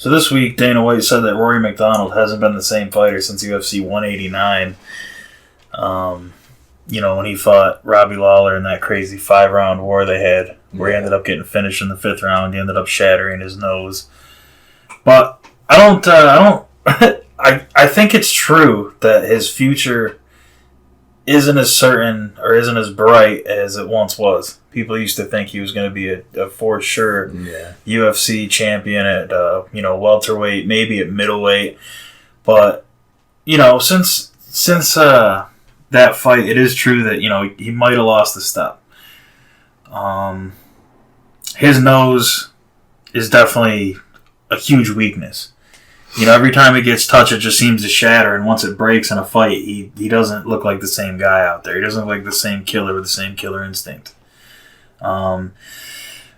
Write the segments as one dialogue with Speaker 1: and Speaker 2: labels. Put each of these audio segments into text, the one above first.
Speaker 1: So this week, Dana White said that Rory MacDonald hasn't been the same fighter since UFC 189. When he fought Robbie Lawler in that crazy 5-round war they had, where he ended up getting finished in the 5th round. He ended up shattering his nose. But I think it's true that his future isn't as certain or isn't as bright as it once was. People used to think he was going to be a for sure UFC champion at welterweight, maybe at middleweight. But since that fight, it is true that he might have lost a step. His nose is definitely a huge weakness. Every time it gets touched, it just seems to shatter, and once it breaks in a fight, he doesn't look like the same guy out there. He doesn't look like the same killer with the same killer instinct. In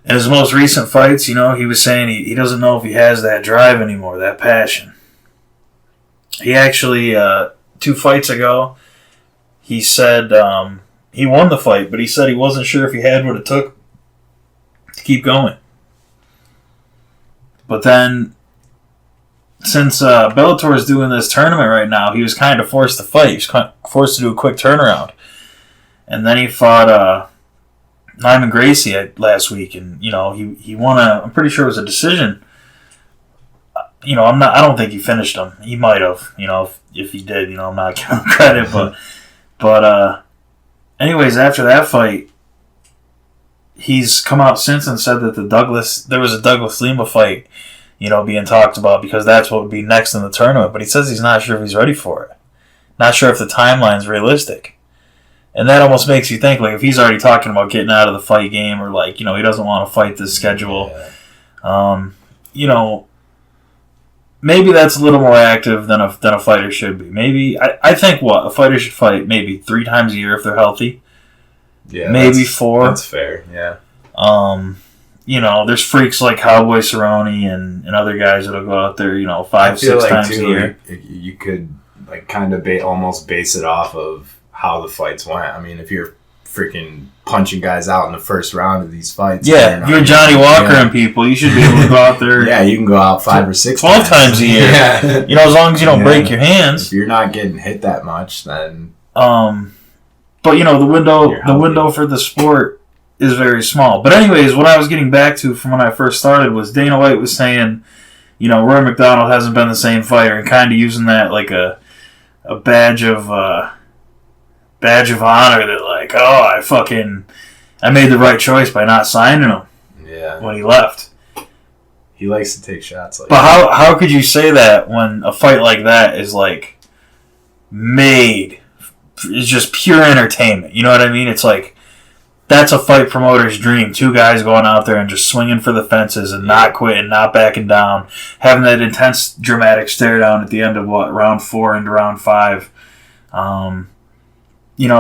Speaker 1: his most recent fights, he was saying he doesn't know if he has that drive anymore, that passion. He actually, 2 fights ago, he said he won the fight, but he said he wasn't sure if he had what it took to keep going. But then, since Bellator is doing this tournament right now, he was kind of forced to fight. He was forced to do a quick turnaround. And then he fought Nyman Gracie last week, and he won I'm pretty sure it was a decision. I don't think he finished him. He might have. If he did, I'm not giving him credit. But anyways, after that fight, he's come out since and said that there was a Douglas Lima fight, being talked about because that's what would be next in the tournament. But he says he's not sure if he's ready for it. Not sure if the timeline's realistic. And that almost makes you think, like, if he's already talking about getting out of the fight game or, like, he doesn't want to fight this schedule, maybe that's a little more active than a fighter should be. Maybe, I think a fighter should fight maybe 3 times a year if they're healthy. Yeah, maybe 4.
Speaker 2: That's fair, yeah.
Speaker 1: There's freaks like Cowboy Cerrone and other guys that'll go out there, 5, 6 times a year.
Speaker 2: You could, like, kind of almost base it off of how the fights went. I mean, if you're freaking punching guys out in the first round of these fights.
Speaker 1: Yeah, you're Johnny Walker and people. You should be able to go out there.
Speaker 2: Yeah, you can go out 5 or 6
Speaker 1: 12 times a year. Yeah. As long as you don't break your hands.
Speaker 2: If you're not getting hit that much, then...
Speaker 1: But, the window for the sport is very small. But anyways, what I was getting back to from when I first started was Dana White was saying, Rory MacDonald hasn't been the same fighter, and kind of using that like a badge of honor that, like, I made the right choice by not signing him when he left.
Speaker 2: He likes to take shots like
Speaker 1: that.
Speaker 2: But
Speaker 1: how could you say that when a fight like that is, like, made... It's just pure entertainment. You know what I mean? It's like, that's a fight promoter's dream. 2 guys going out there and just swinging for the fences and not quitting, not backing down, having that intense, dramatic stare down at the end of, round 4 into round 5.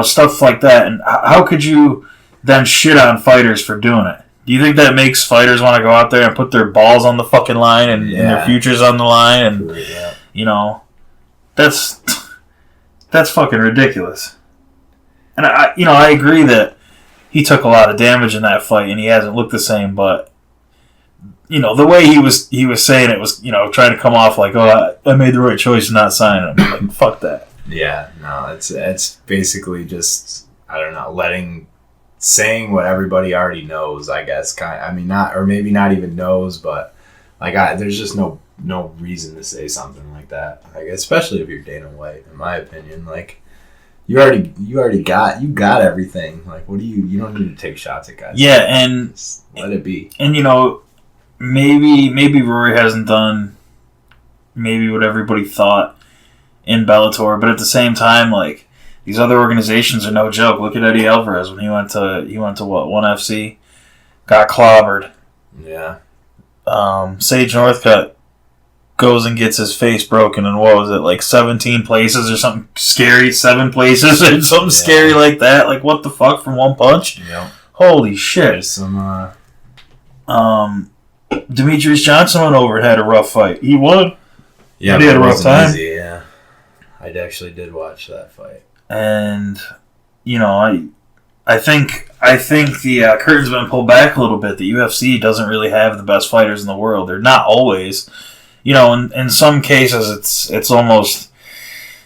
Speaker 1: Stuff like that. And how could you then shit on fighters for doing it? Do you think that makes fighters want to go out there and put their balls on the fucking line and their futures on the line? And, that's fucking ridiculous. And I agree that he took a lot of damage in that fight and he hasn't looked the same, but the way he was saying it was, trying to come off like, oh, I made the right choice not signing him. Like, fuck that.
Speaker 2: Yeah, no, it's basically just, I don't know, saying what everybody already knows, I guess. Maybe not even knows, but like there's just no reason to say something like that. Like, especially if you're Dana White, in my opinion. Like, you already got everything. Like, what do you don't need to take shots at guys.
Speaker 1: Yeah, and
Speaker 2: just let it be.
Speaker 1: And maybe Rory hasn't done maybe what everybody thought in Bellator, but at the same time, like, these other organizations are no joke. Look at Eddie Alvarez when he went to what, 1FC, got clobbered.
Speaker 2: Yeah.
Speaker 1: Sage Northcutt goes and gets his face broken in, what was it, like 17 places or something scary, 7 places or something scary like that. Like, what the fuck, from one punch?
Speaker 2: Yeah.
Speaker 1: Holy shit.
Speaker 2: There's some,
Speaker 1: Demetrius Johnson went over and had a rough fight. He won.
Speaker 2: Yeah,
Speaker 1: but he had a rough time.
Speaker 2: Easy, yeah. I actually did watch that fight.
Speaker 1: And, I think the curtain's been pulled back a little bit. The UFC doesn't really have the best fighters in the world. They're not always. in some cases it's almost,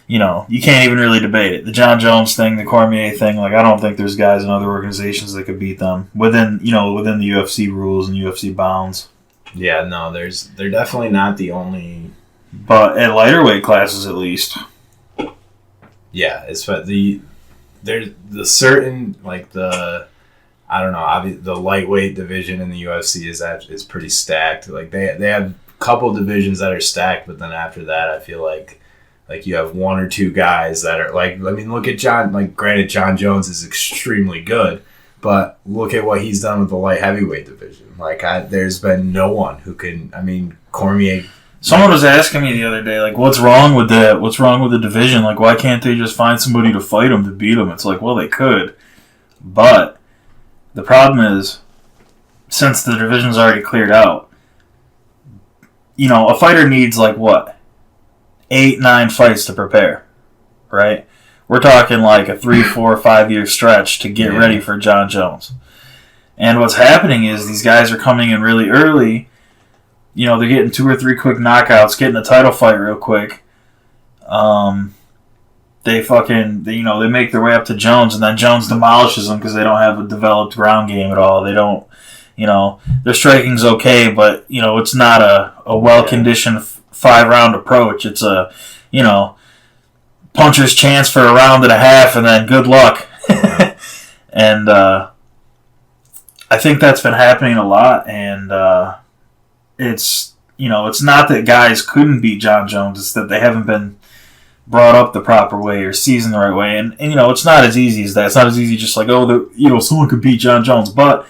Speaker 1: you can't even really debate it. The John Jones thing, the Cormier thing, like I don't think there's guys in other organizations that could beat them within the UFC rules and UFC bounds.
Speaker 2: Yeah, no, they're definitely not the only.
Speaker 1: But at lighter weight classes, at least.
Speaker 2: Yeah, it's the certain like the. I don't know. The lightweight division in the UFC is pretty stacked. Like they have a couple divisions that are stacked, but then after that, I feel like you have one or two guys that are like. I mean, look at John. Like, granted, John Jones is extremely good, but look at what he's done with the light heavyweight division. Like, there's been no one who can. I mean, Cormier.
Speaker 1: Someone was asking me the other day, like, what's wrong with the division? Like, why can't they just find somebody to fight him, to beat him? It's like, well, they could, but the problem is, since the division's already cleared out, a fighter needs, like, what? 8-9 fights to prepare, right? We're talking like a 3, 4, 5 year stretch to get ready for John Jones. And what's happening is these guys are coming in really early. They're getting 2 or 3 quick knockouts, getting a title fight real quick. They make their way up to Jones, and then Jones demolishes them because they don't have a developed ground game at all. They don't, their striking's okay, but, it's not a well-conditioned 5-round approach. It's a, puncher's chance for a round and a half, and then good luck. And I think that's been happening a lot, and it's not that guys couldn't beat John Jones. It's that they haven't been brought up the proper way or seasoned the right way, and it's not as easy as that. It's not as easy just like, someone could beat John Jones, but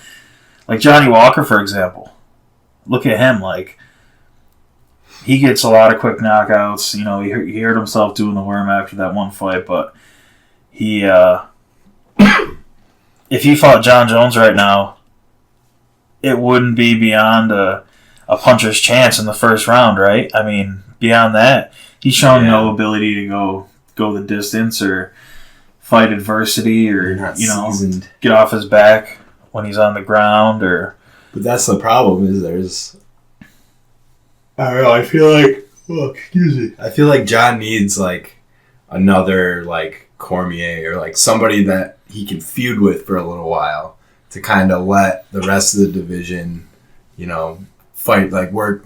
Speaker 1: like Johnny Walker, for example, look at him, like. He gets a lot of quick knockouts. He hurt himself doing the worm after that one fight, but he, if he fought John Jones right now, it wouldn't be beyond a puncher's chance in the first round, right? I mean, beyond that, he's shown no ability to go the distance or fight adversity or
Speaker 2: seasoned.
Speaker 1: Get off his back when he's on the ground or.
Speaker 2: But that's the problem. Is there's. I don't know. I feel like. Oh, excuse me. I feel like John needs like another like Cormier or like somebody that he can feud with for a little while to kind of let the rest of the division, fight like work.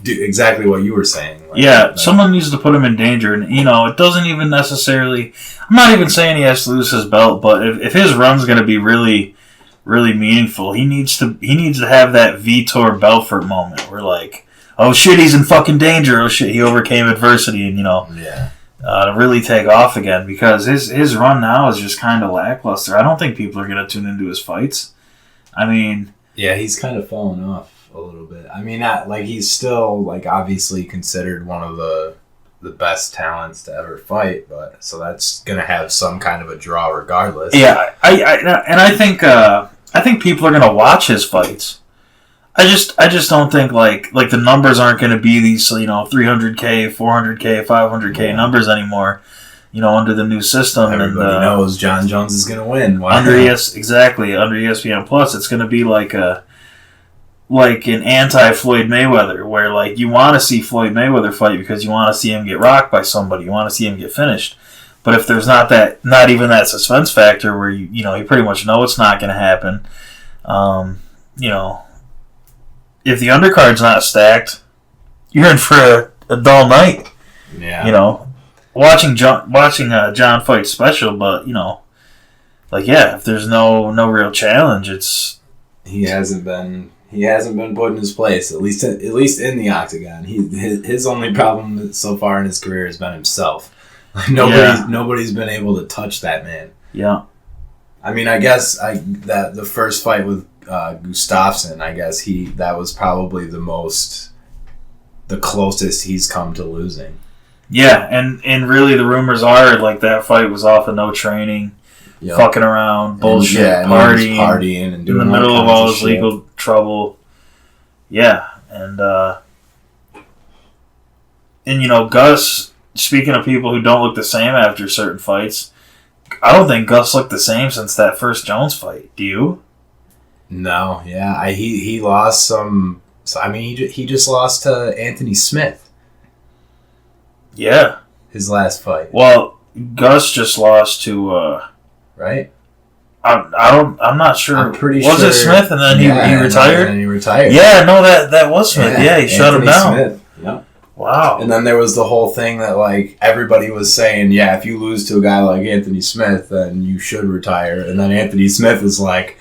Speaker 2: Do exactly what you were saying. Like,
Speaker 1: someone needs to put him in danger, and it doesn't even necessarily. I'm not even saying he has to lose his belt, but if his run's going to be really, really meaningful, he needs to have that Vitor Belfort moment where like. Oh shit, he's in fucking danger. Oh shit, he overcame adversity and, to really take off again because his run now is just kind of lackluster. I don't think people are going to tune into his fights. I mean...
Speaker 2: Yeah, he's kind of fallen off a little bit. I mean, he's still, like, obviously considered one of the best talents to ever fight, but so that's going to have some kind of a draw regardless.
Speaker 1: Yeah, I think people are going to watch his fights. I just don't think like the numbers aren't going to be these 300K, 400K, 500K numbers anymore. Under the new system.
Speaker 2: Everybody knows John Jones is going to win.
Speaker 1: Under ESPN Plus, it's going to be like an anti-Floyd Mayweather, where like you want to see Floyd Mayweather fight because you want to see him get rocked by somebody, you want to see him get finished. But if there's not even that suspense factor where you pretty much know it's not going to happen, if the undercard's not stacked, you're in for a dull night.
Speaker 2: Yeah.
Speaker 1: Watching John fight special, but if there's no real challenge, it's
Speaker 2: he hasn't been put in his place at least in the octagon. His only problem so far in his career has been himself. Nobody's been able to touch that man.
Speaker 1: Yeah.
Speaker 2: I mean, I guess that the first fight with Gustafsson, I guess that was probably the closest he's come to losing.
Speaker 1: Yeah, and really the rumors are like that fight was off of no training, fucking around, bullshit, partying and doing in the middle of all his legal trouble. Yeah, and Gus. Speaking of people who don't look the same after certain fights, I don't think Gus looked the same since that first Jones fight. Do you?
Speaker 2: No, yeah, he lost some So, I mean, he just lost to Anthony Smith.
Speaker 1: Yeah.
Speaker 2: His last fight.
Speaker 1: Well, Gus just lost to...
Speaker 2: right?
Speaker 1: I'm not sure.
Speaker 2: I'm pretty sure.
Speaker 1: Was it Smith and then he retired?
Speaker 2: And he retired.
Speaker 1: Yeah, no, that was Smith. Yeah, he shut him down.
Speaker 2: Smith. Yep.
Speaker 1: Wow.
Speaker 2: And then there was the whole thing that, like, everybody was saying, yeah, if you lose to a guy like Anthony Smith, then you should retire. And then Anthony Smith is like,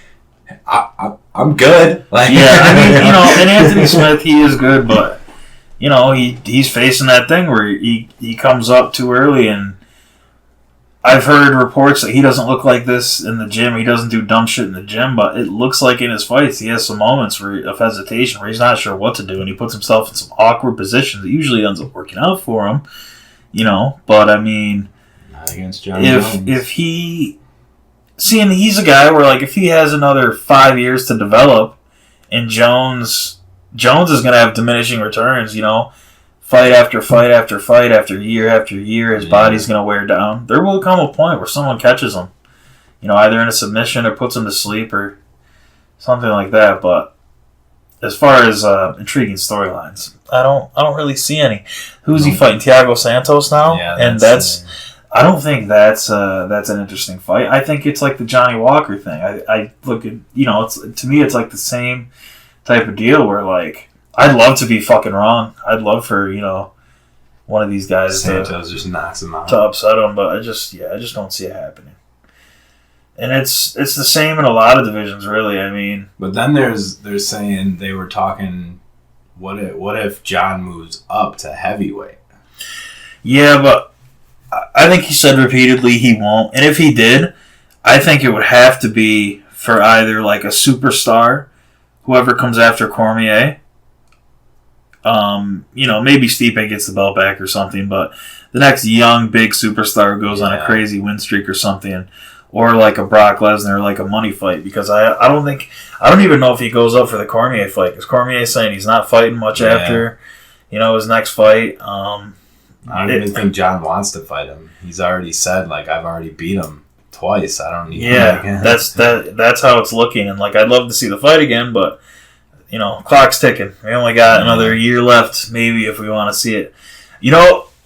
Speaker 2: I'm good. Like,
Speaker 1: yeah, I mean, and Anthony Smith, he is good, but, he's facing that thing where he comes up too early, and I've heard reports that he doesn't look like this in the gym. He doesn't do dumb shit in the gym, but it looks like in his fights he has some moments of hesitation where he's not sure what to do, and he puts himself in some awkward positions that usually ends up working out for him, But, I mean,
Speaker 2: not against John
Speaker 1: if he... Seeing he's a guy where, like, if he has another 5 years to develop, and Jones is going to have diminishing returns, fight after fight after fight after year, his body's going to wear down. There will come a point where someone catches him, either in a submission or puts him to sleep or something like that. But as far as intriguing storylines, I don't really see any. Who's he fighting? Thiago Santos now?
Speaker 2: Yeah,
Speaker 1: and that's I don't think that's an interesting fight. I think it's like the Johnny Walker thing. I look at to me it's like the same type of deal where, like, I'd love to be fucking wrong. I'd love for one of these guys
Speaker 2: Santos just knocks him out
Speaker 1: to upset him, but I just don't see it happening. And it's the same in a lot of divisions, really. I mean,
Speaker 2: but then they're saying they were talking. What if John moves up to heavyweight?
Speaker 1: Yeah, but I think he said repeatedly he won't. And if he did, I think it would have to be for either, like, a superstar, whoever comes after Cormier. Maybe Stipe gets the belt back or something, but the next young, big superstar goes on a crazy win streak or something. Or like a Brock Lesnar, or like a money fight. Because I don't even know if he goes up for the Cormier fight. Because Cormier is saying he's not fighting much after, his next fight.
Speaker 2: I don't even think John wants to fight him. He's already said, like, I've already beat him twice. I don't need him again.
Speaker 1: That's how it's looking. And, like, I'd love to see the fight again, but, clock's ticking. We only got another year left, maybe, if we want to see it.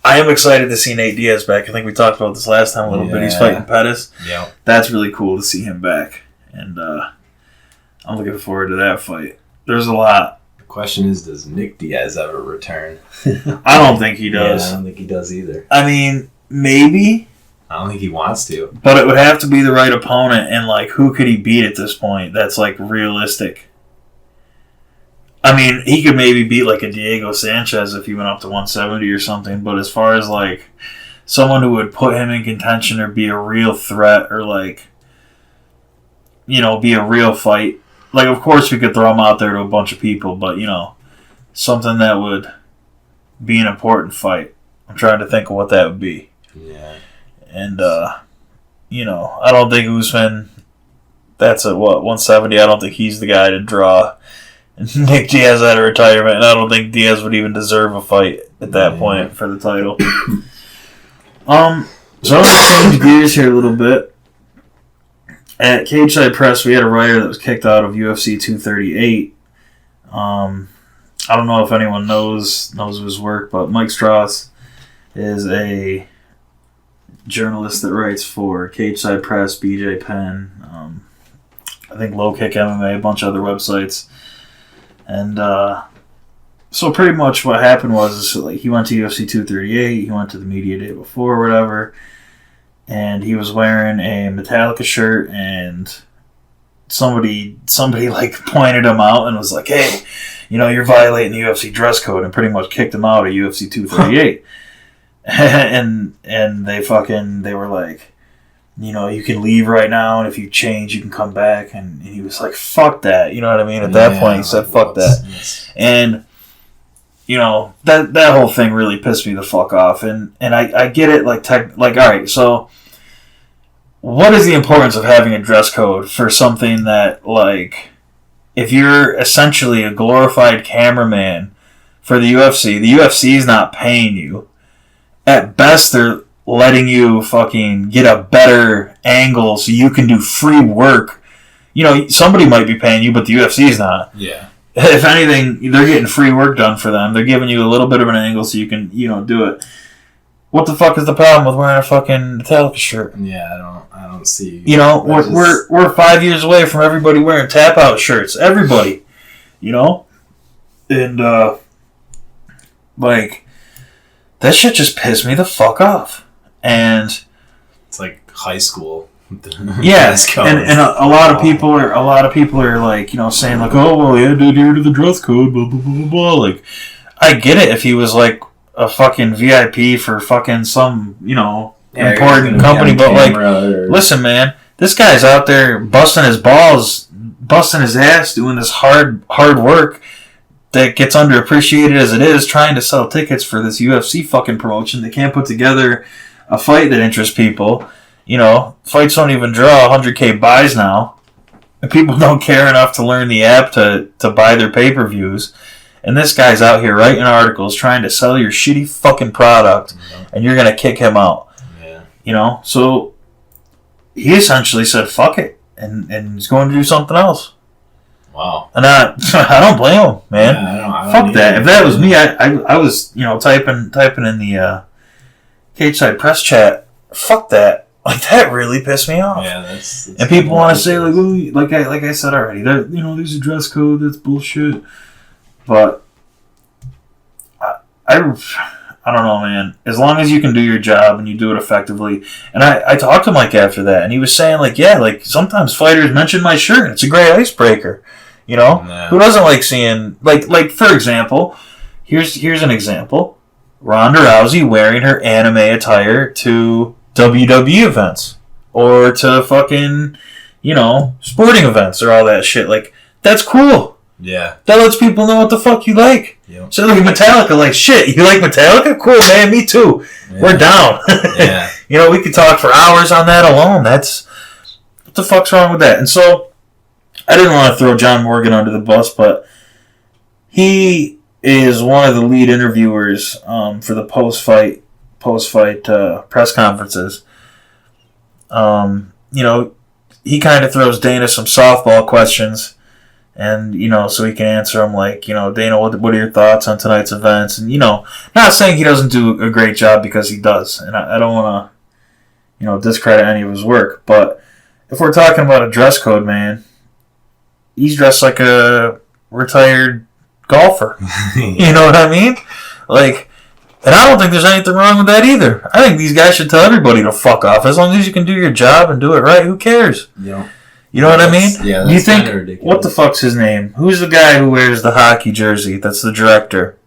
Speaker 1: I am excited to see Nate Diaz back. I think we talked about this last time a little bit. He's fighting Pettis.
Speaker 2: Yeah.
Speaker 1: That's really cool to see him back. And I'm looking forward to that fight. There's a lot.
Speaker 2: Question is, does Nick Diaz ever return?
Speaker 1: I don't think he does.
Speaker 2: Yeah, I don't think he does either.
Speaker 1: I mean, maybe.
Speaker 2: I don't think he wants to.
Speaker 1: But it would have to be the right opponent, and, like, who could he beat at this point that's, like, realistic? I mean, he could maybe beat, like, a Diego Sanchez if he went up to 170 or something, but as far as, like, someone who would put him in contention or be a real threat or, like, be a real fight. Like, of course, we could throw him out there to a bunch of people, but, something that would be an important fight. I'm trying to think of what that would be.
Speaker 2: Yeah.
Speaker 1: And, I don't think Usman, that's at, 170? I don't think he's the guy to draw Nick Diaz out of retirement, and I don't think Diaz would even deserve a fight at that point for the title. So I'm going to change gears here a little bit. At Cageside Press, we had a writer that was kicked out of UFC 238. I don't know if anyone knows of his work, but Mike Strauss is a journalist that writes for Cageside Press, BJ Penn, I think Low Kick MMA, a bunch of other websites. And so pretty much what happened was, like, he went to UFC 238, he went to the media day before or whatever, and he was wearing a Metallica shirt, and somebody like pointed him out and was like, hey, you're violating the UFC dress code, and pretty much kicked him out of UFC 238. and they were like, you can leave right now, and if you change, you can come back. And he was like, fuck that. You know what I mean? At that point, he said, fuck that. And, that whole thing really pissed me the fuck off. And I get it, like, all right, so what is the importance of having a dress code for something that, like, if you're essentially a glorified cameraman for the UFC is not paying you. At best, they're letting you fucking get a better angle so you can do free work. Somebody might be paying you, but the UFC is not.
Speaker 2: Yeah.
Speaker 1: if anything, they're getting free work done for them. They're giving you a little bit of an angle so you can, do it. What the fuck is the problem with wearing a fucking Metallica shirt?
Speaker 2: Yeah, I don't see.
Speaker 1: We're 5 years away from everybody wearing tap out shirts. Everybody, and that shit just pissed me the fuck off. And
Speaker 2: it's like high school.
Speaker 1: Yeah, and a lot of people are like, saying like, oh well, yeah, dude, you're to the dress code, blah blah blah blah blah. Like, I get it if he was like a fucking VIP for fucking some important company, but listen, man, this guy's out there busting his balls, busting his ass, doing this hard work that gets underappreciated as it is, trying to sell tickets for this UFC fucking promotion. They can't put together a fight that interests people. Fights don't even draw 100K buys now. And people don't care enough to learn the app to buy their pay-per-views. And this guy's out here writing articles trying to sell your shitty fucking product, and you're going to kick him out. Yeah. So he essentially said, fuck it, and he's going to do something else. Wow. And I don't blame him, man. Yeah, I don't fuck that. Either. If that was me, I was, typing in the Cage Side Press chat, fuck that. Like, that really pissed me off. Yeah, that's and people want to say, like, ooh, like I said already, there's a dress code, that's bullshit. But I don't know, man. As long as you can do your job and you do it effectively. And I talked to Mike after that, and he was saying, like, yeah, like, sometimes fighters mention my shirt, and it's a great icebreaker. Yeah. Who doesn't like seeing, like for example, here's an example. Ronda Rousey wearing her anime attire to WWE events or to fucking, sporting events or all that shit. Like, that's cool. Yeah. That lets people know what the fuck you like. Yep. So, like, Metallica, like, shit, you like Metallica? Cool, man, me too. Yeah. We're down. Yeah. We could talk for hours on that alone. What the fuck's wrong with that? And so, I didn't want to throw John Morgan under the bus, but he is one of the lead interviewers for the post-fight press conferences. He kind of throws Dana some softball questions, and so he can answer them like, Dana, what are your thoughts on tonight's events? And not saying he doesn't do a great job, because he does, and I don't want to discredit any of his work, but if we're talking about a dress code, man, he's dressed like a retired golfer. You know what I mean? Like, and I don't think there's anything wrong with that either. I think these guys should tell everybody to fuck off. As long as you can do your job and do it right, who cares? Yeah. You know what I mean? Yeah, that's kind of ridiculous. What the fuck's his name? Who's the guy who wears the hockey jersey? That's the director.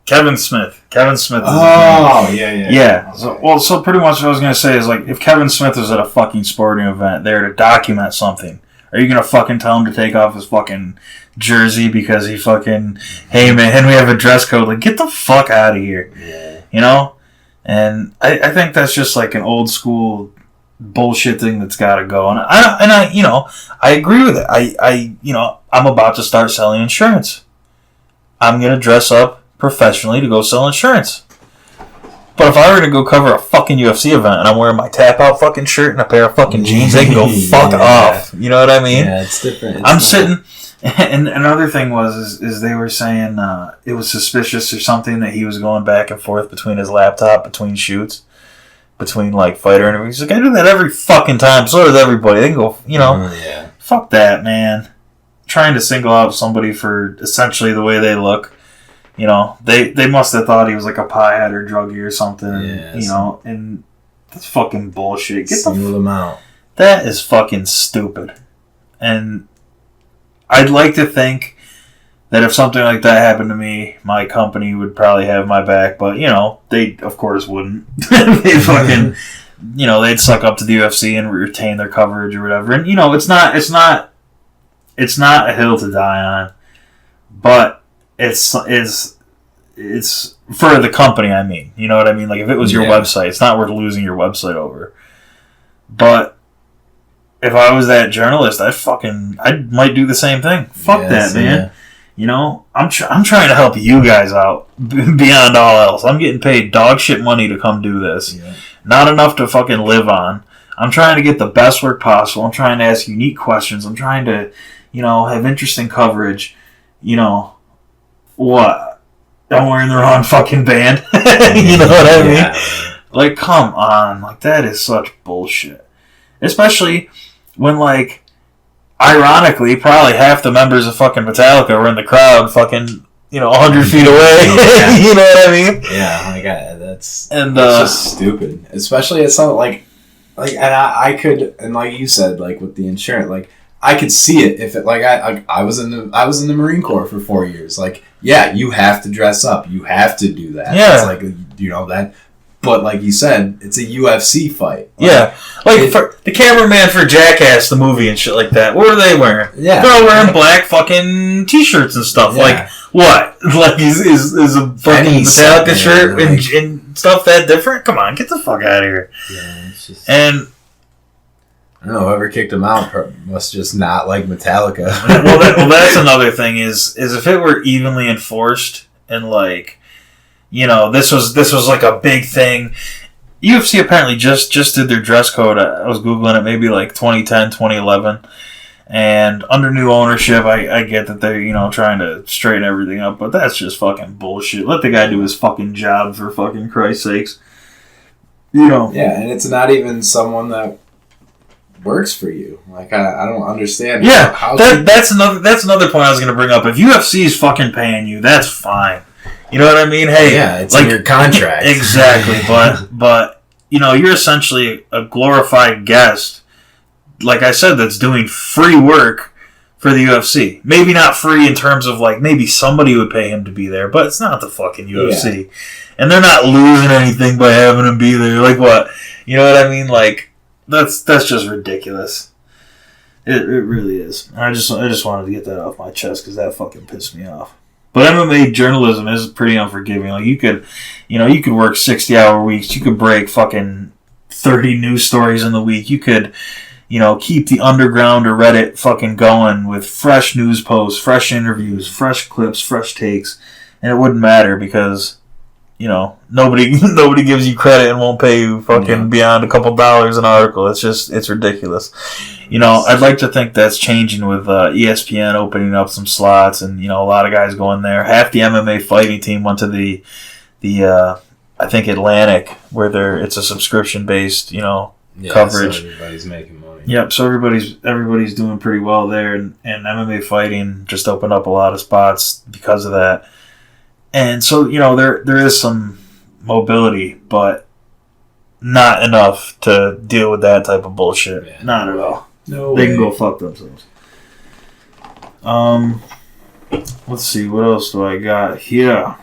Speaker 1: Kevin Smith. Kevin Smith is yeah. So pretty much what I was going to say is, like, if Kevin Smith was at a fucking sporting event there to document something, are you going to fucking tell him to take off his fucking jersey because he fucking, hey man, we have a dress code? Like, get the fuck out of here. Yeah. And I think that's just like an old school bullshit thing that's got to go. And I agree with it. I'm about to start selling insurance. I'm going to dress up professionally to go sell insurance. But if I were to go cover a fucking UFC event and I'm wearing my tap-out fucking shirt and a pair of fucking jeans, they can go fuck off. You know what I mean? Yeah, it's different. I'm sitting... And another thing was they were saying it was suspicious or something that he was going back and forth between his laptop, between shoots, between, like, fighter interviews. He's like, I do that every fucking time. So does everybody. They can go, fuck that, man. Trying to single out somebody for essentially the way they look. They must have thought he was like a piehead or druggie or something, and that's fucking bullshit. Single them out. That is fucking stupid. And I'd like to think that if something like that happened to me, my company would probably have my back, but, they of course wouldn't. They fucking, they'd suck up to the UFC and retain their coverage or whatever. And, it's not a hill to die on, but it's for the company, I mean. You know what I mean? Like, if it was your website, it's not worth losing your website over. But if I was that journalist, I might do the same thing. Fuck that, man. Yeah. I'm trying to help you guys out beyond all else. I'm getting paid dog shit money to come do this. Yeah. Not enough to fucking live on. I'm trying to get the best work possible. I'm trying to ask unique questions. I'm trying to, have interesting coverage, what? I'm wearing the wrong fucking band. You know what I mean? Like, come on. Like, that is such bullshit. Especially when, like, ironically, probably half the members of fucking Metallica were in the crowd fucking, 100 feet away. You know what I mean?
Speaker 2: Yeah, like, that's just stupid. Especially at something like, and I could, and like you said, like, with the insurance, like, I could see it if it, like, I was in the Marine Corps for 4 years. Like, yeah, you have to dress up. You have to do that.
Speaker 1: Yeah.
Speaker 2: It's like, that. But like you said, it's a UFC fight.
Speaker 1: Like, for the cameraman for Jackass, the movie and shit like that, what were they wearing?
Speaker 2: Yeah.
Speaker 1: They're all wearing black fucking t-shirts and stuff. Yeah. Like, what? Like, is a fucking Metallica shirt and stuff that different? Come on, get the fuck out of here.
Speaker 2: Yeah, it's just...
Speaker 1: And...
Speaker 2: I don't know, whoever kicked him out must just not like Metallica.
Speaker 1: well, that's another thing, is if it were evenly enforced and, like... this was like a big thing. UFC apparently just did their dress code. I was Googling it, maybe like 2010, 2011. And under new ownership, I get that they're, trying to straighten everything up, but that's just fucking bullshit. Let the guy do his fucking job, for fucking Christ's sakes.
Speaker 2: Yeah, and it's not even someone that works for you. Like, I don't understand.
Speaker 1: Yeah, that's another point I was going to bring up. If UFC is fucking paying you, that's fine. You know what I mean? Hey,
Speaker 2: yeah, it's like, in your contract.
Speaker 1: Exactly, but you're essentially a glorified guest, like I said, that's doing free work for the UFC. Maybe not free in terms of, like, maybe somebody would pay him to be there, but it's not the fucking UFC. Yeah. And they're not losing anything by having him be there. Like, what? You know what I mean? Like, that's just ridiculous. It really is. I just wanted to get that off my chest because that fucking pissed me off. But MMA journalism is pretty unforgiving. Like, you could work 60-hour weeks. You could break fucking 30 news stories in the week. You could, keep the underground or Reddit fucking going with fresh news posts, fresh interviews, fresh clips, fresh takes, and it wouldn't matter because, nobody gives you credit and won't pay you fucking beyond a couple dollars an article. It's ridiculous. I'd like to think that's changing with ESPN opening up some slots and, a lot of guys going there. Half the MMA fighting team went to the I think Atlantic, where it's a subscription-based, coverage.
Speaker 2: So everybody's making money.
Speaker 1: Yep, so everybody's doing pretty well there, and MMA fighting just opened up a lot of spots because of that. And so, there is some mobility, but not enough to deal with that type of bullshit. Yeah, not at all.
Speaker 2: No
Speaker 1: they
Speaker 2: way.
Speaker 1: Can go fuck themselves. Let's see, what else do I got here?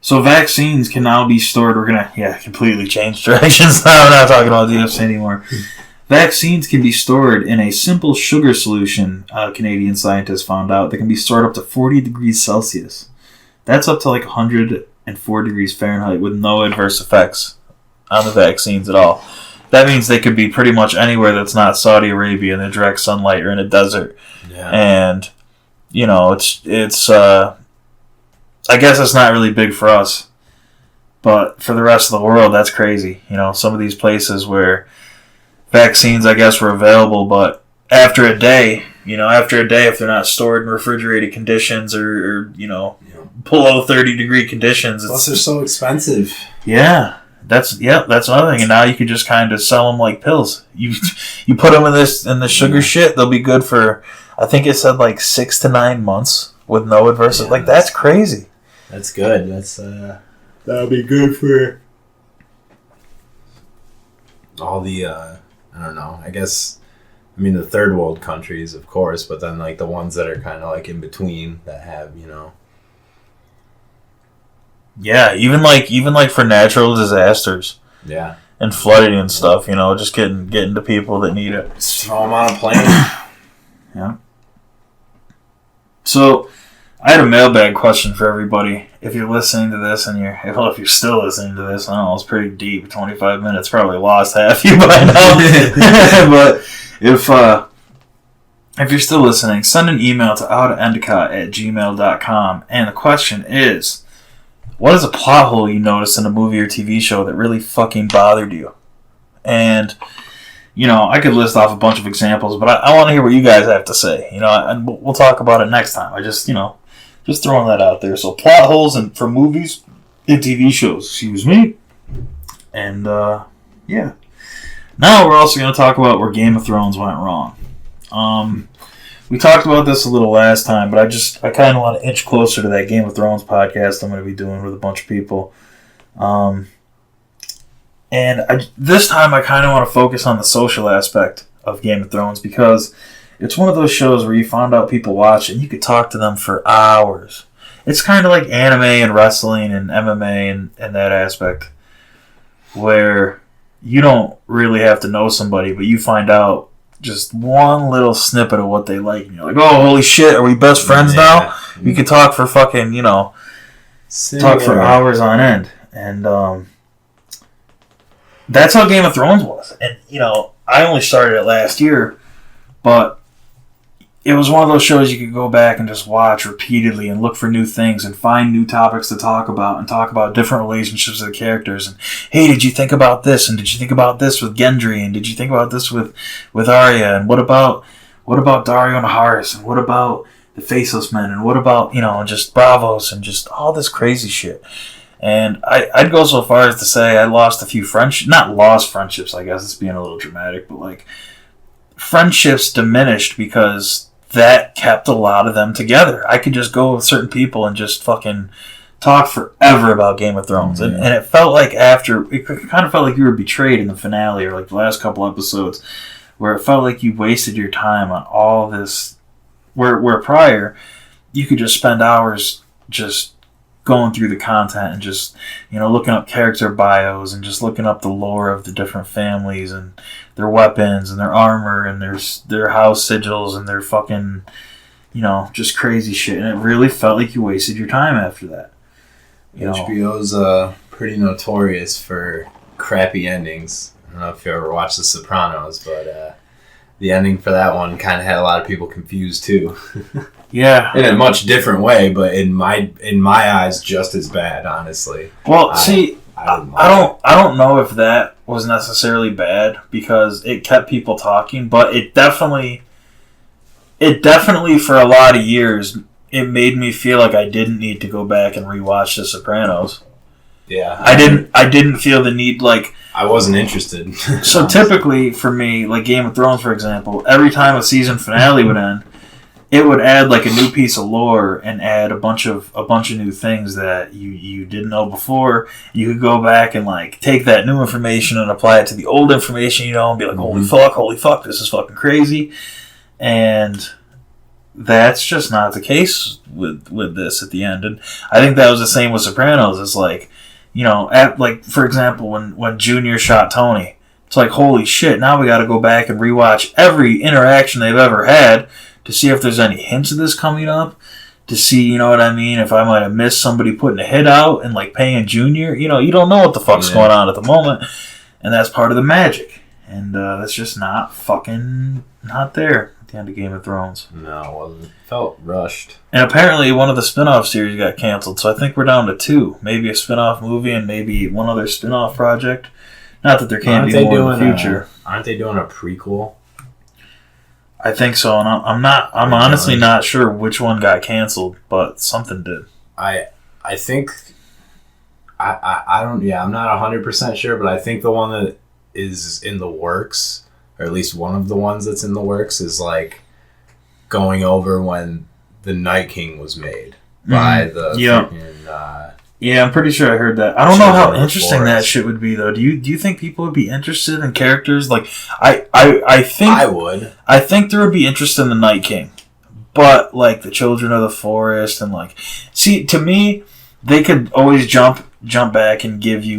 Speaker 1: So vaccines can now be stored. We're gonna completely change directions now. We're not talking about the UFC anymore. Vaccines can be stored in a simple sugar solution, Canadian scientists found out, that can be stored up to 40 degrees Celsius. That's up to like 104 degrees Fahrenheit with no adverse effects on the vaccines at all. That means they could be pretty much anywhere that's not Saudi Arabia in the direct sunlight or in a desert.
Speaker 2: Yeah.
Speaker 1: And, it's I guess it's not really big for us. But for the rest of the world, that's crazy. Some of these places where vaccines, I guess, were available, but after a day, if they're not stored in refrigerated conditions or below 30-degree conditions.
Speaker 2: Plus, they're so expensive.
Speaker 1: Yeah. That's another thing. And now you can just kind of sell them like pills. You put them in the sugar shit, they'll be good for, I think it said like 6 to 9 months with no adverse. Like, that's crazy.
Speaker 2: That's good. That'll be good for all the, I don't know, I guess, the third world countries, of course, but then, like, the ones that are kind of, like, in between that have,
Speaker 1: Yeah, even like for natural disasters.
Speaker 2: Yeah.
Speaker 1: And flooding and stuff, just getting to people that need it.
Speaker 2: Just throw them on a plane.
Speaker 1: Yeah. So, I had a mailbag question for everybody. If you're listening to this if you're still listening to this, I don't know, it's pretty deep. 25 minutes, probably lost half you by now. But if you're still listening, send an email to outofendicott@gmail.com. And the question is, what is a plot hole you noticed in a movie or TV show that really fucking bothered you? And, I could list off a bunch of examples, but I want to hear what you guys have to say. And we'll talk about it next time. I just throwing that out there. So plot holes for movies and TV shows. Excuse me. And yeah. Now we're also going to talk about where Game of Thrones went wrong. We talked about this a little last time, but I kind of want to inch closer to that Game of Thrones podcast I'm going to be doing with a bunch of people. This time I kind of want to focus on the social aspect of Game of Thrones because it's one of those shows where you find out people watch and you could talk to them for hours. It's kind of like anime and wrestling and MMA and that aspect where you don't really have to know somebody, but you find out just one little snippet of what they like. And you're like, oh, holy shit, are we best friends now? We could talk for fucking, talk for hours on end. And that's how Game of Thrones was. And, I only started it last year, but it was one of those shows you could go back and just watch repeatedly and look for new things and find new topics to talk about and talk about different relationships of the characters. And, hey, did you think about this? And did you think about this with Gendry? And did you think about this with Arya? And what about Daario and Naharis? And what about the Faceless Men? And what about, just Bravos and just all this crazy shit? And I'd go so far as to say I lost a few friendships. Not lost friendships, I guess. It's being a little dramatic. But, friendships diminished because that kept a lot of them together. I could just go with certain people and just fucking talk forever about Game of Thrones. Mm-hmm. And it felt like it kind of felt like you were betrayed in the finale or the last couple episodes where it felt like you wasted your time on all this. Where prior, you could just spend hours just going through the content and just, looking up character bios and just looking up the lore of the different families and their weapons and their armor and their house sigils and their fucking, just crazy shit. And it really felt like you wasted your time after that.
Speaker 2: HBO's pretty notorious for crappy endings. I don't know if you ever watched The Sopranos, but the ending for that one kind of had a lot of people confused too.
Speaker 1: Yeah,
Speaker 2: in a much different way, but in my eyes, just as bad. Honestly.
Speaker 1: Well, I don't know if that was necessarily bad because it kept people talking, but it definitely for a lot of years it made me feel like I didn't need to go back and rewatch The Sopranos.
Speaker 2: Yeah,
Speaker 1: I didn't feel the need
Speaker 2: I wasn't interested.
Speaker 1: So typically for me, Game of Thrones, for example, every time a season finale would end, it would add a new piece of lore and add a bunch of new things that you didn't know before. You could go back and take that new information and apply it to the old information, and be like, holy fuck, this is fucking crazy. And that's just not the case with this at the end. And I think that was the same with Sopranos. It's for example, when Junior shot Tony, it's holy shit, now we got to go back and rewatch every interaction they've ever had to see if there's any hints of this coming up, to see, if I might have missed somebody putting a hit out and paying Junior. You don't know what the fuck's going on at the moment, and that's part of the magic. And that's just not there at the end of Game of Thrones.
Speaker 2: No, it wasn't. It felt rushed.
Speaker 1: And apparently one of the spin-off series got canceled, so I think we're down to 2. Maybe a spin-off movie and maybe one other spin-off project. Not that there can't be more in the future.
Speaker 2: Aren't they doing a prequel?
Speaker 1: I think so, and I'm honestly not sure which one got canceled, but something did.
Speaker 2: I think I don't. Yeah, I'm not 100% sure, but I think the one that is in the works, or at least one of the ones that's in the works, is going over when the Night King was made by the freaking,
Speaker 1: yeah, I'm pretty sure I heard that. I don't know how interesting that shit would be, though. Do you think people would be interested in characters I think
Speaker 2: I would.
Speaker 1: I think there would be interest in the Night King, but the Children of the Forest and see, to me, they could always jump back and give you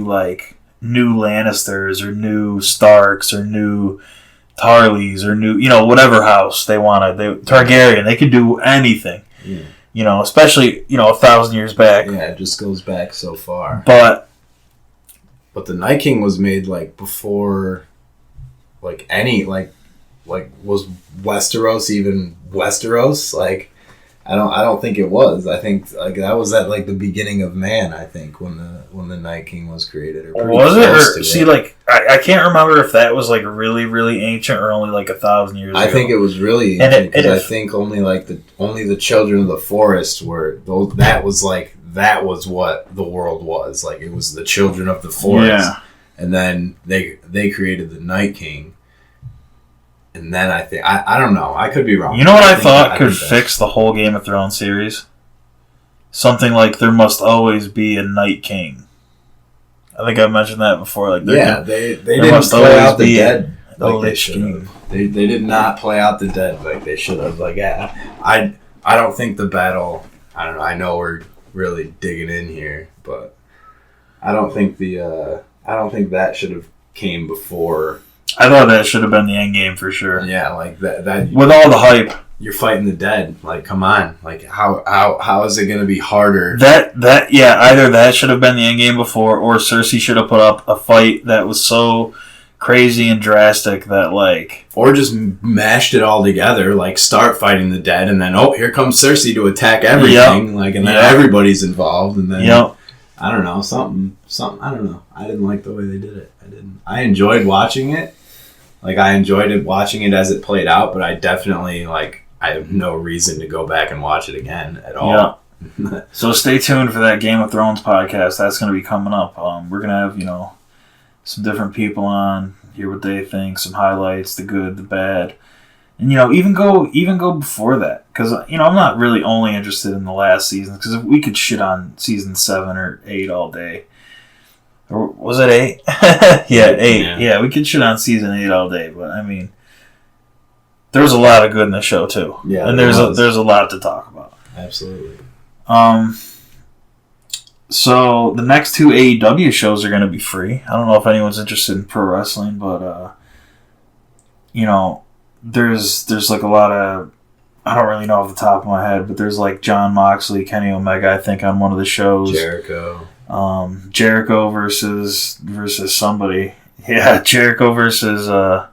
Speaker 1: new Lannisters or new Starks or new Tarleys or new whatever house they wanted. Targaryen. They could do anything. Yeah. Especially, 1,000 years back.
Speaker 2: Yeah, it just goes back so far.
Speaker 1: But
Speaker 2: the Night King was made, before, was Westeros even Westeros? I don't think it was. I think like that was at like the beginning of man. I think when the Night King was created. Or
Speaker 1: was it? Or see, like I can't remember if that was like really really ancient or only like 1,000 years ago.
Speaker 2: I think it was really ancient because I think only the children of the forest were those. That was what the world was like. It was the children of the forest, and then they created the Night King. And then I think I don't know. I could be wrong.
Speaker 1: You know what I thought could fix the whole Game of Thrones series? Something like there must always be a Night King. I think I mentioned that before. Like
Speaker 2: they didn't play out the dead. Like they should have. They did not play out the dead like they should have. Like I don't think the battle. I don't know. I know we're really digging in here, but I don't think that should have came before.
Speaker 1: I thought that should have been the end game for sure.
Speaker 2: Yeah, like that
Speaker 1: with all the hype.
Speaker 2: You're fighting the dead. Like, come on. Like, how is it going to be harder?
Speaker 1: Either that should have been the end game before, or Cersei should have put up a fight that was so crazy and drastic that like,
Speaker 2: or just mashed it all together. Like, start fighting the dead, and then here comes Cersei to attack everything. Like, and then everybody's involved, and then I don't know something. I don't know. I didn't like the way they did it. I enjoyed watching it. Like, I enjoyed watching it as it played out, but I definitely, like, I have no reason to go back and watch it again at all.
Speaker 1: Yeah. So stay tuned for that Game of Thrones podcast. That's going to be coming up. We're going to have, some different people on, hear what they think, some highlights, the good, the bad. And, even go before that. Because, I'm not really only interested in the last season. Because if we could shit on season 7 or 8 all day. Or was it 8? Yeah, 8. Yeah, we could shit on season 8 all day, but I mean, there was a lot of good in the show too.
Speaker 2: Yeah,
Speaker 1: and there's a lot to talk about.
Speaker 2: Absolutely.
Speaker 1: So the next 2 AEW shows are going to be free. I don't know if anyone's interested in pro wrestling, but there's like a lot of, I don't really know off the top of my head, but there's like Jon Moxley, Kenny Omega, I think, on one of the shows. Jericho versus somebody. Yeah, Jericho versus I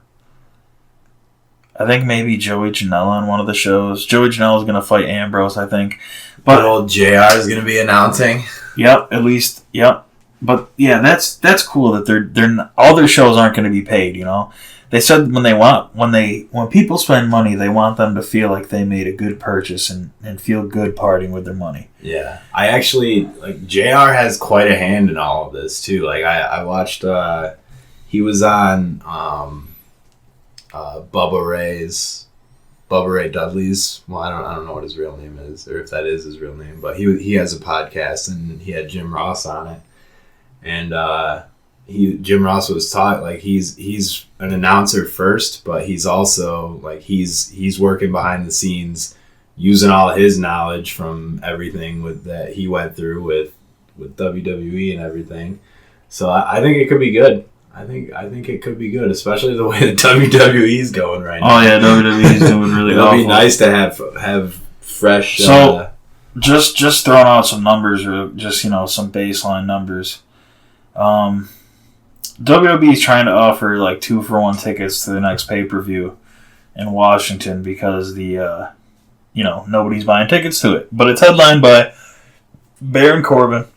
Speaker 1: think maybe Joey Janela on one of the shows. Joey Janela is going to fight Ambrose, I think.
Speaker 2: But old JR is going to be announcing.
Speaker 1: Yep, at least. Yep. But yeah, that's cool that they're all their shows aren't going to be paid. They said when people spend money, they want them to feel like they made a good purchase and feel good partying with their money.
Speaker 2: Yeah, I actually like JR has quite a hand in all of this too. Like I watched, he was on Bubba Ray Dudley's. Well, I don't know what his real name is, or if that is his real name, but he has a podcast and he had Jim Ross on it, and Jim Ross was taught like he's an announcer first, but he's also like he's working behind the scenes, using all his knowledge from everything that he went through with WWE and everything. So I think it could be good. I think it could be good, especially the way the WWE's going right now.
Speaker 1: Oh yeah, WWE's doing really
Speaker 2: It'll
Speaker 1: awful.
Speaker 2: be nice to have fresh.
Speaker 1: So just throwing out some numbers, or just some baseline numbers. WWE is trying to offer like 2-for-1 tickets to the next pay-per-view in Washington because the nobody's buying tickets to it. But it's headlined by Baron Corbin,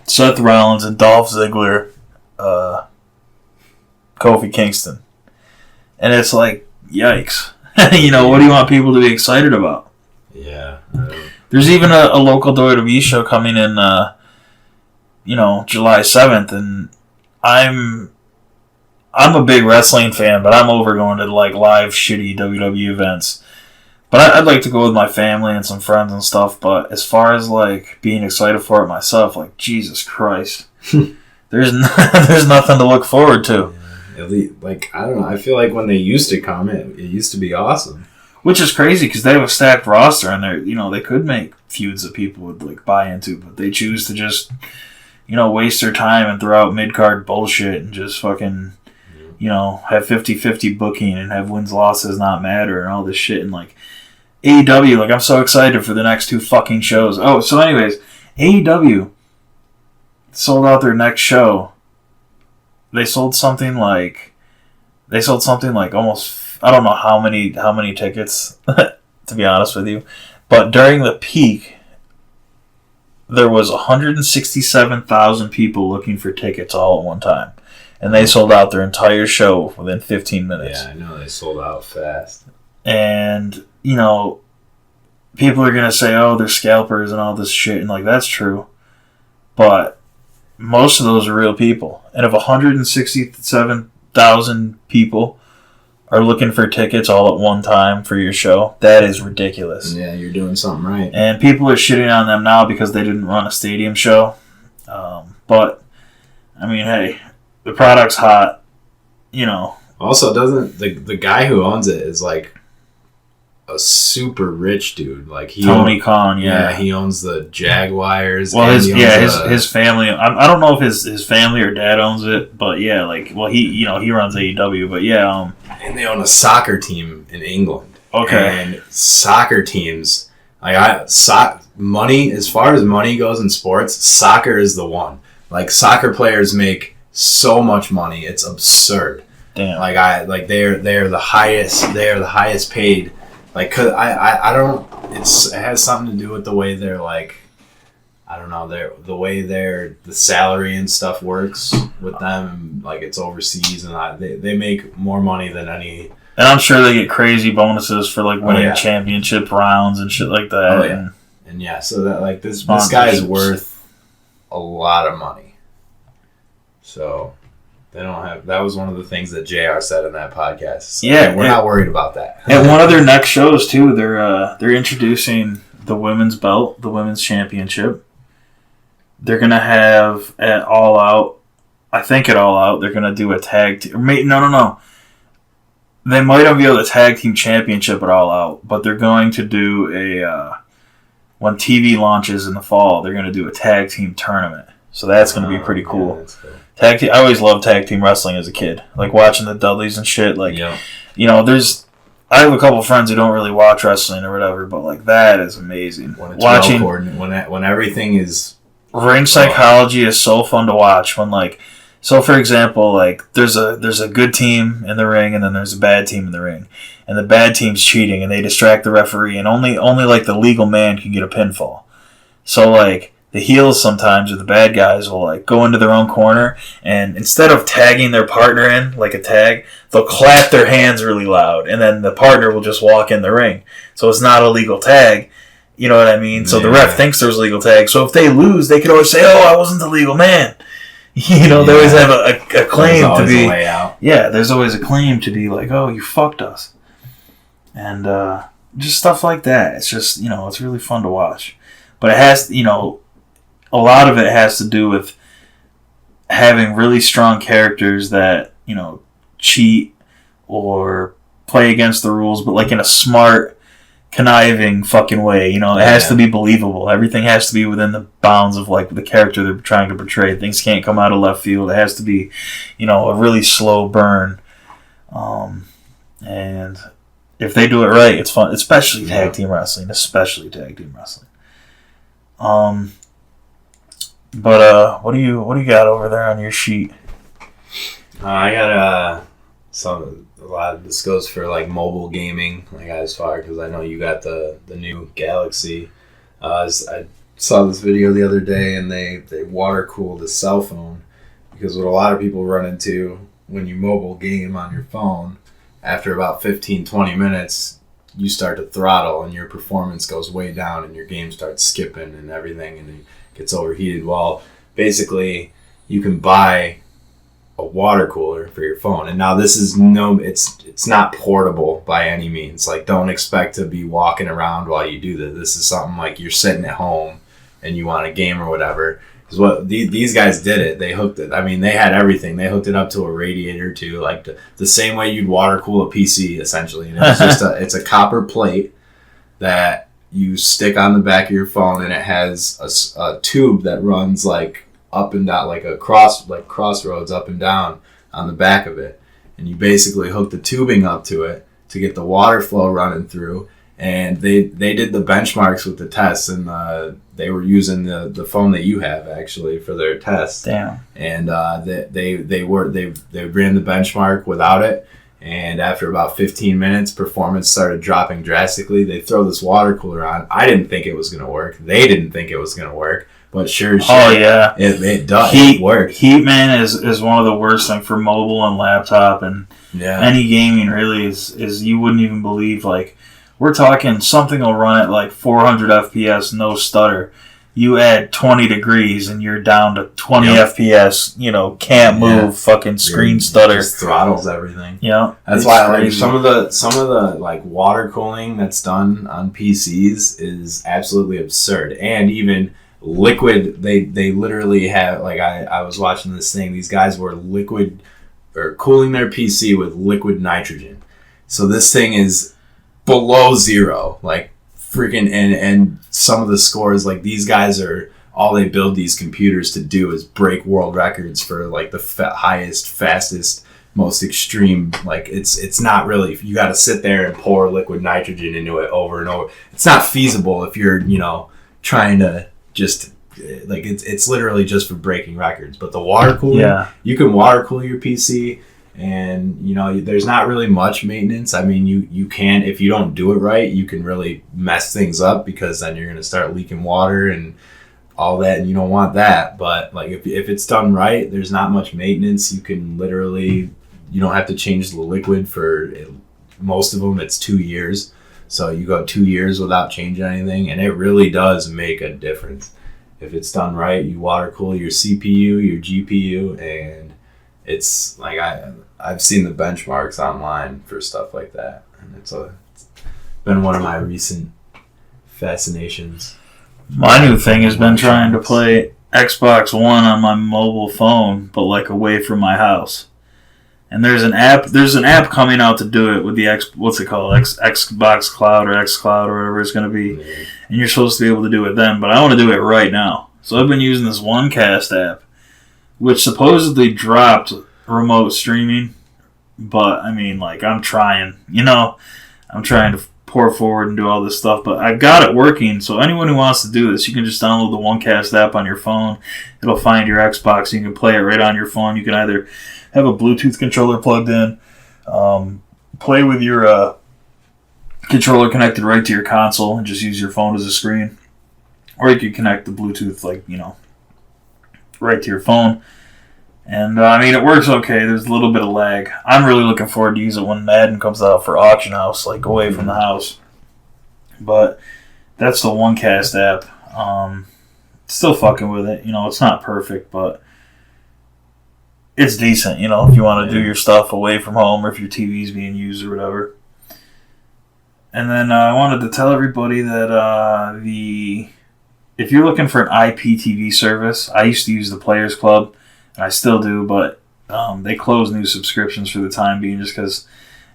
Speaker 1: Seth Rollins, and Dolph Ziggler, Kofi Kingston. And it's like, yikes. What do you want people to be excited about?
Speaker 2: Yeah.
Speaker 1: There's even a local WWE show coming in, July 7th, and I'm a big wrestling fan, but I'm over going to like live shitty WWE events. But I'd like to go with my family and some friends and stuff. But as far as like being excited for it myself, like Jesus Christ, there's nothing to look forward to.
Speaker 2: Yeah, at least, like I don't know. I feel like when they used to come, it used to be awesome.
Speaker 1: Which is crazy because they have a stacked roster and they could make feuds that people would like buy into, but they choose to just waste their time and throw out mid-card bullshit and just fucking, have 50-50 booking and have wins-losses not matter and all this shit. And, like, AEW, like, I'm so excited for the next 2 fucking shows. Oh, so anyways, AEW sold out their next show. They sold something like almost, I don't know how many tickets, to be honest with you. But during the peak, there was 167,000 people looking for tickets all at one time. And they sold out their entire show within 15 minutes.
Speaker 2: Yeah, I know. They sold out fast.
Speaker 1: And, you know, people are going to say, oh, they're scalpers and all this shit. And, like, that's true. But most of those are real people. And if 167,000 people are looking for tickets all at one time for your show, that is ridiculous.
Speaker 2: Yeah, you're doing something right.
Speaker 1: And people are shitting on them now because they didn't run a stadium show. But, I mean, hey, the product's hot, you know.
Speaker 2: Also, doesn't the guy who owns it is like a super rich dude. Like
Speaker 1: Tony Khan, yeah.
Speaker 2: He owns the Jaguars.
Speaker 1: Well, his family. I don't know if his family or dad owns it, but yeah, like, well, he runs AEW, but yeah.
Speaker 2: And they own a soccer team in England.
Speaker 1: Okay.
Speaker 2: And soccer teams, money, as far as money goes in sports, soccer is the one. Like, soccer players make so much money, it's absurd.
Speaker 1: Damn.
Speaker 2: Like they are the highest paid. Like, cause I don't. It has something to do with the way they're like, I don't know, the way the salary and stuff works with them. Like, it's overseas and they make more money than any.
Speaker 1: And I'm sure they get crazy bonuses for like winning championship rounds and shit like that.
Speaker 2: Oh yeah. And yeah, so that like this guy is worth a lot of money. So they don't have. That was one of the things that JR said in that podcast. So
Speaker 1: yeah,
Speaker 2: we're not worried about that.
Speaker 1: At one of their next shows too, they're introducing the women's belt, the women's championship. They're gonna have at All Out. I think at All Out they're gonna do a tag. No. They might unveil the tag team championship at All Out, but they're going to do a when TV launches in the fall. They're gonna do a tag team tournament. So that's gonna be pretty cool.
Speaker 2: Yeah, that's cool.
Speaker 1: Tag team. I always loved tag team wrestling as a kid, like watching the Dudleys and shit. Like, you know, I have a couple friends who don't really watch wrestling or whatever, but like that is amazing.
Speaker 2: When it's watching when everything is
Speaker 1: ring psychology is so fun to watch. When so for example, like there's a good team in the ring and then there's a bad team in the ring, and the bad team's cheating and they distract the referee, and only like the legal man can get a pinfall. So like, the heels sometimes, or the bad guys, will like go into their own corner, and instead of tagging their partner in like a tag, they'll clap their hands really loud, and then the partner will just walk in the ring. So it's not a legal tag. You know what I mean? So the ref thinks there's a legal tag. So if they lose, they can always say, "Oh, I wasn't the legal man." You know, they always have a claim to be.
Speaker 2: A way out.
Speaker 1: Yeah, there's always a claim to be like, "Oh, you fucked us," and just stuff like that. It's just, you know, it's really fun to watch, but it has, you know. A lot of it has to do with having really strong characters that, you know, cheat or play against the rules, but like in a smart, conniving fucking way. You know, it has to be believable. Everything has to be within the bounds of like the character they're trying to portray. Things can't come out of left field. It has to be, you know, a really slow burn. And if they do it right, it's fun, especially tag team wrestling. But what do you got over there on your sheet?
Speaker 2: I got a lot of this goes for like mobile gaming, like as far, because I know you got the new Galaxy. I saw this video the other day, and they water cooled a cell phone, because what a lot of people run into when you mobile game on your phone, after about 15-20 minutes, you start to throttle and your performance goes way down and your game starts skipping and everything, and it gets overheated. Well, basically, you can buy a water cooler for your phone, and now this is it's not portable by any means. Like, don't expect to be walking around while you do this. This is something like you're sitting at home and you want a game or whatever. Because what these guys did it, they hooked it. I mean, they had everything. They hooked it up to a radiator too, like the same way you'd water cool a PC essentially. And it's just it's a copper plate that you stick on the back of your phone, and it has a tube that runs like up and down, like crossroads up and down on the back of it. And you basically hook the tubing up to it to get the water flow running through. And they did the benchmarks with the tests, and they were using the phone that you have actually for their tests.
Speaker 1: Damn.
Speaker 2: And they ran the benchmark without it, And after about 15 minutes, performance started dropping drastically. They throw this water cooler on. I didn't think it was going to work. They didn't think it was going to work. But sure as shit, it does. It works.
Speaker 1: Heat, man, is one of the worst things for mobile and laptop and any gaming, really, is you wouldn't even believe. Like, we're talking something will run at like 400 FPS, no stutter. You add 20 degrees and you're down to 20 FPS, can't move, fucking screen stutter.
Speaker 2: Just throttles everything.
Speaker 1: Yeah.
Speaker 2: That's why like some of the like water cooling that's done on PCs is absolutely absurd. And even liquid, they literally have, like, I was watching this thing, these guys were cooling their PC with liquid nitrogen. So this thing is below zero, like freaking, and some of the scores, like, these guys are, all they build these computers to do is break world records for like the highest, fastest, most extreme. Like, it's not really, you got to sit there and pour liquid nitrogen into it over and over. It's not feasible if you're trying to just, like, it's literally just for breaking records. But the water cooling, you can water cool your PC, and there's not really much maintenance. I mean, you can, if you don't do it right, you can really mess things up, because then you're going to start leaking water and all that, and you don't want that. But like, if it's done right, there's not much maintenance. You can literally, you don't have to change the liquid for most of them. It's 2 years. So you go 2 years without changing anything, and it really does make a difference. If it's done right, you water cool your CPU, your GPU, and it's like, I've seen the benchmarks online for stuff like that, and it's been one of my recent fascinations.
Speaker 1: My new thing has been trying to play Xbox One on my mobile phone, but like away from my house. And there's an app coming out to do it with the Xbox Cloud or xCloud or whatever it's going to be. And you're supposed to be able to do it then, but I want to do it right now. So I've been using this OneCast app, which supposedly dropped remote streaming. But, I mean, like, I'm trying. I'm trying to pour forward and do all this stuff. But I got it working. So anyone who wants to do this, you can just download the OneCast app on your phone. It'll find your Xbox. You can play it right on your phone. You can either have a Bluetooth controller plugged in, play with your controller connected right to your console and just use your phone as a screen. Or you could connect the Bluetooth, right to your phone. And, it works okay. There's a little bit of lag. I'm really looking forward to use it when Madden comes out for Auction House, like, away from the house. But that's the OneCast app. Still fucking with it. It's not perfect, but it's decent, if you want to do your stuff away from home, or if your TV's being used or whatever. And then I wanted to tell everybody that if you're looking for an IPTV service, I used to use the Players Club, and I still do, but they closed new subscriptions for the time being just because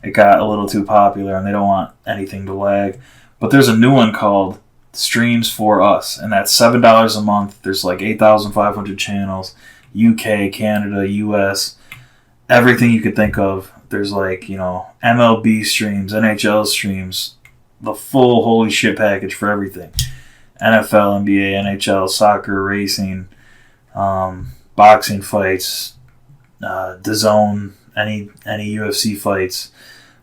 Speaker 1: it got a little too popular and they don't want anything to lag. But there's a new one called Streams for Us, and that's $7 a month. There's like 8,500 channels. UK, Canada, US, everything you could think of. There's like, MLB streams, NHL streams, the full holy shit package for everything. NFL, NBA, NHL, soccer, racing, boxing fights, DAZN, any UFC fights,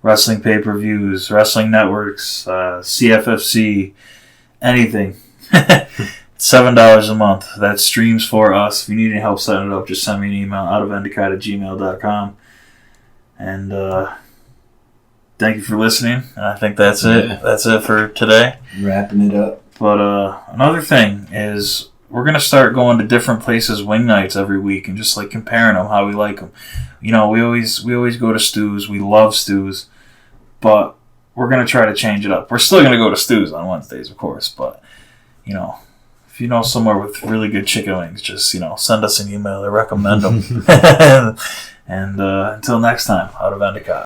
Speaker 1: wrestling pay-per-views, wrestling networks, CFFC, anything. $7 a month. That's Streams for Us. If you need any help setting it up, just send me an email, outofendicott@gmail.com. And thank you for listening. And I think that's it. That's it for today.
Speaker 2: Wrapping it up.
Speaker 1: But another thing is we're going to start going to different places wing nights every week and just like comparing them, how we like them. We always go to Stu's. We love Stu's. But we're going to try to change it up. We're still going to go to Stu's on Wednesdays, of course. But, if you know somewhere with really good chicken wings, just, send us an email. I recommend them. And until next time, out of Endicott.